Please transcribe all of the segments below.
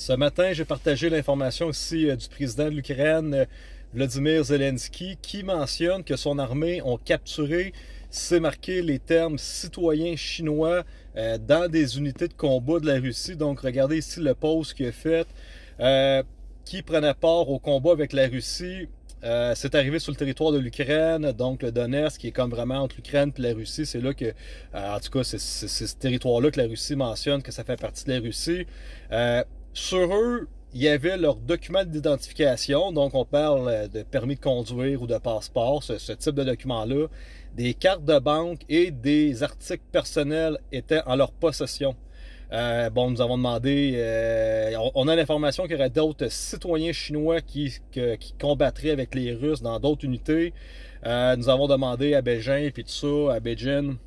Ce matin, j'ai partagé l'information aussi du président de l'Ukraine, Volodymyr Zelensky, qui mentionne que son armée a capturé, c'est marqué les termes citoyens chinois dans des unités de combat de la Russie. Donc, regardez ici le post qu'il a fait, qui prenait part au combat avec la Russie. C'est arrivé sur le territoire de l'Ukraine, donc le Donetsk, qui est comme vraiment entre l'Ukraine et la Russie. C'est là que, en tout cas, c'est ce territoire-là que la Russie mentionne que ça fait partie de la Russie. Sur eux, il y avait leur document d'identification, donc on parle de permis de conduire ou de passeport, ce type de document-là. Des cartes de banque et des articles personnels étaient en leur possession. Bon, nous avons demandé, on a l'information qu'il y aurait d'autres citoyens chinois qui combattraient avec les Russes dans d'autres unités. Nous avons demandé à Beijing et puis tout ça, à Beijing,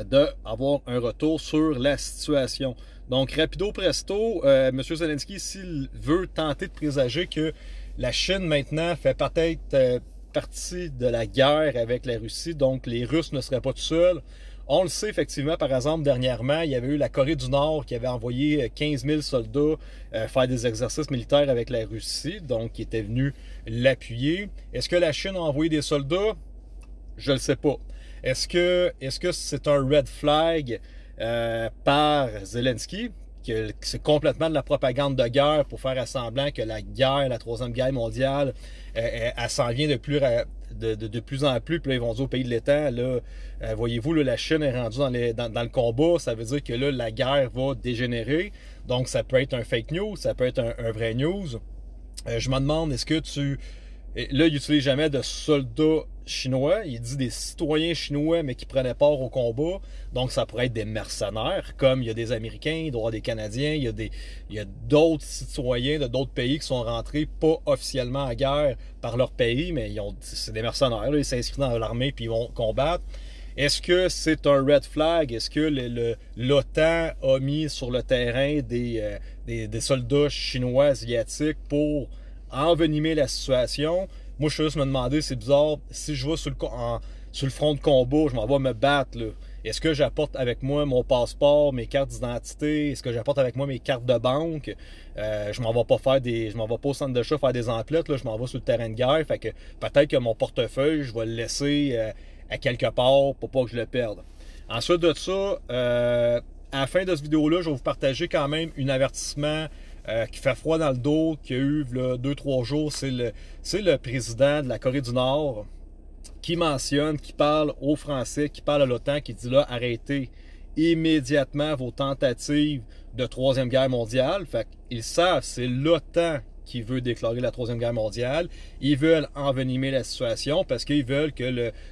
d'avoir un retour sur la situation. Donc, rapido presto, M. Zelensky ici veut tenter de présager que la Chine maintenant fait peut-être partie de la guerre avec la Russie, donc les Russes ne seraient pas tout seuls. On le sait effectivement, par exemple, dernièrement, il y avait eu la Corée du Nord qui avait envoyé 15 000 soldats faire des exercices militaires avec la Russie, donc qui était venu l'appuyer. Est-ce que la Chine a envoyé des soldats? Je ne le sais pas. Est-ce que c'est un red flag par Zelensky, que c'est complètement de la propagande de guerre pour faire semblant que la guerre, la troisième guerre mondiale, elle s'en vient de plus en plus, puis là, ils vont dire au pays de l'État, là, voyez-vous, là, la Chine est rendue dans le combat, ça veut dire que là, la guerre va dégénérer, donc ça peut être un fake news, ça peut être un vrai news. Je me demande, est-ce que là, il n'utilise jamais de soldats chinois, il dit des citoyens chinois, mais qui prenaient part au combat. Donc, ça pourrait être des mercenaires, comme il y a des Américains, il doit y avoir des Canadiens, il y a d'autres citoyens de d'autres pays qui sont rentrés pas officiellement à guerre par leur pays, mais c'est des mercenaires, là, ils s'inscrivent dans l'armée puis ils vont combattre. Est-ce que c'est un red flag? Est-ce que l'OTAN a mis sur le terrain des soldats chinois asiatiques pour envenimer la situation? Moi, je suis juste me demander, c'est bizarre, si je vais sur le front de combat, je m'en vais me battre, là. Est-ce que j'apporte avec moi mon passeport, mes cartes d'identité? Est-ce que j'apporte avec moi mes cartes de banque? Je m'en vais pas au centre d'achat faire des emplettes, là, je m'en vais sur le terrain de guerre. Fait que peut-être que mon portefeuille, je vais le laisser à quelque part pour pas que je le perde. Ensuite de ça, à la fin de cette vidéo-là, je vais vous partager quand même un avertissement qui fait froid dans le dos, qu'il y a eu 2-3 jours. C'est le président de la Corée du Nord qui mentionne, qui parle aux Français, qui parle à l'OTAN, qui dit là, arrêtez immédiatement vos tentatives de troisième guerre mondiale. Fait qu'ils savent, c'est l'OTAN qui veut déclarer la troisième guerre mondiale. Ils veulent envenimer la situation parce qu'ils veulent que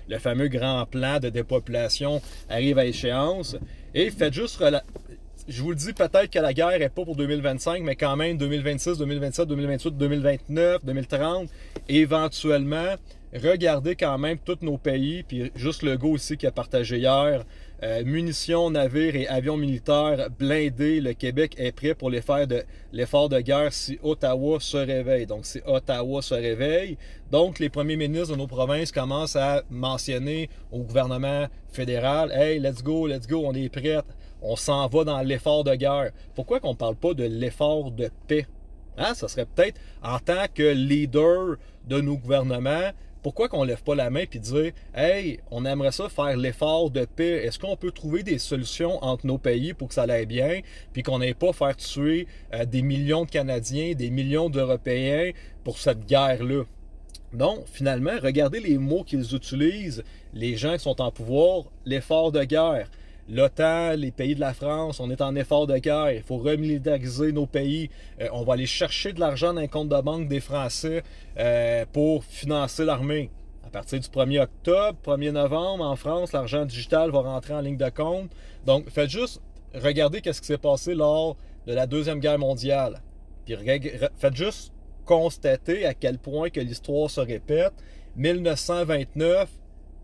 le fameux grand plan de dépopulation arrive à échéance. Et faites juste je vous le dis, peut-être que la guerre n'est pas pour 2025, mais quand même 2026, 2027, 2028, 2029, 2030, éventuellement, regardez quand même tous nos pays, puis juste le go ici qui a partagé hier, munitions, navires et avions militaires blindés, le Québec est prêt pour l'effort de guerre si Ottawa se réveille. Donc, si Ottawa se réveille, donc les premiers ministres de nos provinces commencent à mentionner au gouvernement fédéral, « Hey, let's go, on est prêts. On s'en va dans l'effort de guerre. » Pourquoi qu'on ne parle pas de l'effort de paix? Hein? Ça serait peut-être, en tant que leader de nos gouvernements, pourquoi qu'on ne lève pas la main et dire « Hey, on aimerait ça faire l'effort de paix. Est-ce qu'on peut trouver des solutions entre nos pays pour que ça aille bien, puis qu'on n'ait pas faire tuer des millions de Canadiens, des millions d'Européens pour cette guerre-là? » Non, finalement, regardez les mots qu'ils utilisent, les gens qui sont en pouvoir, l'effort de guerre. L'OTAN, les pays de la France, on est en effort de guerre, il faut remilitariser nos pays, on va aller chercher de l'argent dans les comptes de banque des Français pour financer l'armée. À partir du 1er octobre, 1er novembre, en France, l'argent digital va rentrer en ligne de compte. Donc, faites juste regarder ce qui s'est passé lors de la Deuxième Guerre mondiale. Puis faites juste constater à quel point que l'histoire se répète. 1929,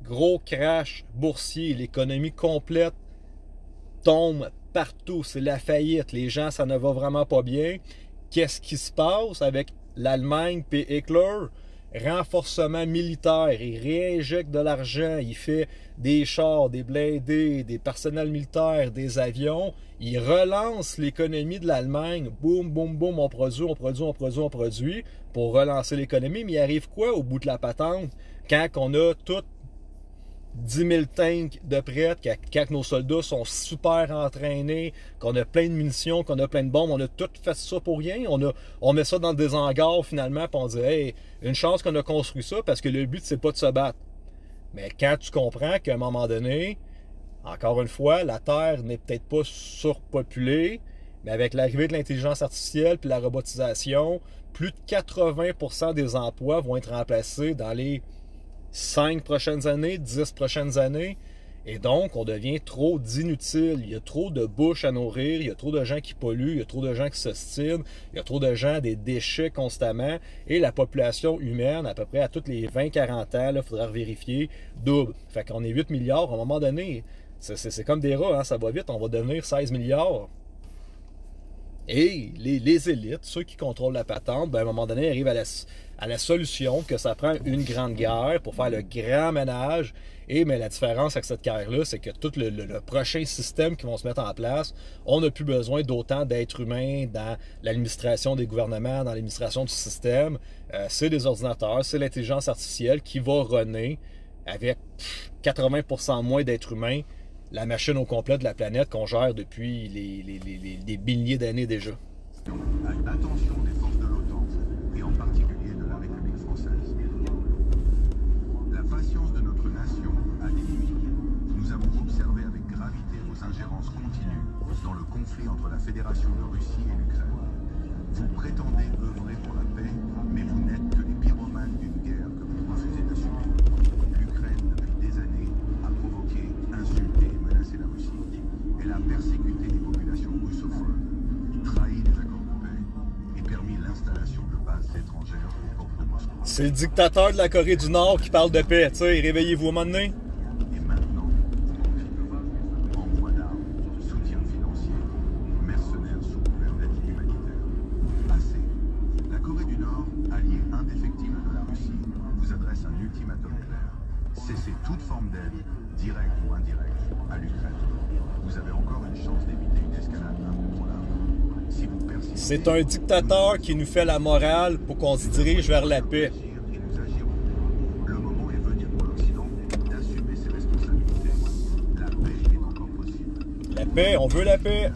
gros crash boursier, l'économie complète tombe partout, c'est la faillite, les gens, ça ne va vraiment pas bien. Qu'est-ce qui se passe avec l'Allemagne et Hitler? renforcement militaire, il réinjecte de l'argent, il fait des chars, des blindés, des personnels militaires, des avions, il relance l'économie de l'Allemagne, boum, boum, boum, on produit, on produit, on produit, on produit, pour relancer l'économie, mais il arrive quoi au bout de la patente, quand on a tout 10 000 tanks de prêt, quand nos soldats sont super entraînés, qu'on a plein de munitions, qu'on a plein de bombes, on a tout fait ça pour rien. On met ça dans des hangars finalement, puis on dit hey, une chance qu'on a construit ça parce que le but c'est pas de se battre. Mais quand tu comprends qu'à un moment donné, encore une fois, la Terre n'est peut-être pas surpopulée, mais avec l'arrivée de l'intelligence artificielle puis la robotisation, plus de 80% des emplois vont être remplacés dans les 5 prochaines années, 10 prochaines années, et donc on devient trop d'inutiles. Il y a trop de bouches à nourrir, il y a trop de gens qui polluent, il y a trop de gens qui s'ostinent, il y a trop de gens, des déchets constamment, et la population humaine, à peu près à tous les 20-40 ans, il faudra vérifier, double. Fait qu'on est 8 milliards, à un moment donné, c'est comme des rats, hein, ça va vite, on va devenir 16 milliards. Et les élites, ceux qui contrôlent la patente, ben à un moment donné, arrivent à la solution que ça prend une grande guerre pour faire le grand ménage. Mais la différence avec cette guerre-là, c'est que tout le prochain système qui vont se mettre en place, on n'a plus besoin d'autant d'êtres humains dans l'administration des gouvernements, dans l'administration du système. C'est des ordinateurs, c'est l'intelligence artificielle qui va runner avec 80% moins d'êtres humains la machine au complet de la planète qu'on gère depuis des milliers d'années déjà. Attention des forces de l'OTAN, et en particulier de la République française. La patience de notre nation a des limites. Nous avons observé avec gravité vos ingérences continues dans le conflit entre la Fédération de Russie et l'Ukraine. Vous prétendez œuvrer pour la paix, mais vous n'êtes que les pyromanes d'une guerre que vous refusez d'assumer. L'Ukraine, depuis des années, a provoqué, insulté et menacé la Russie. Elle a persécuté les populations russophones, trahi les accords de paix et permis l'installation de bases étrangères aux portes de Moscou. C'est le dictateur de la Corée du Nord qui parle de paix, tu sais, réveillez-vous à un moment donné. Et maintenant, envoi d'armes, soutien financier, mercenaires sous couvert d'aide humanitaire. Assez. La Corée du Nord, allié indéfectible de la Russie, vous adresse un ultimatum clair. Cessez toute forme d'aide, directe ou indirecte, à l'Ukraine. Vous avez encore une chance d'éviter une escalade incontrôlable. Si vous persistez, C'est un dictateur qui nous fait la morale pour qu'on se dirige vers la paix. et nous agirons. Le moment est venu pour l'Occident d'assumer ses responsabilités. La paix est encore possible. La paix, on veut la paix.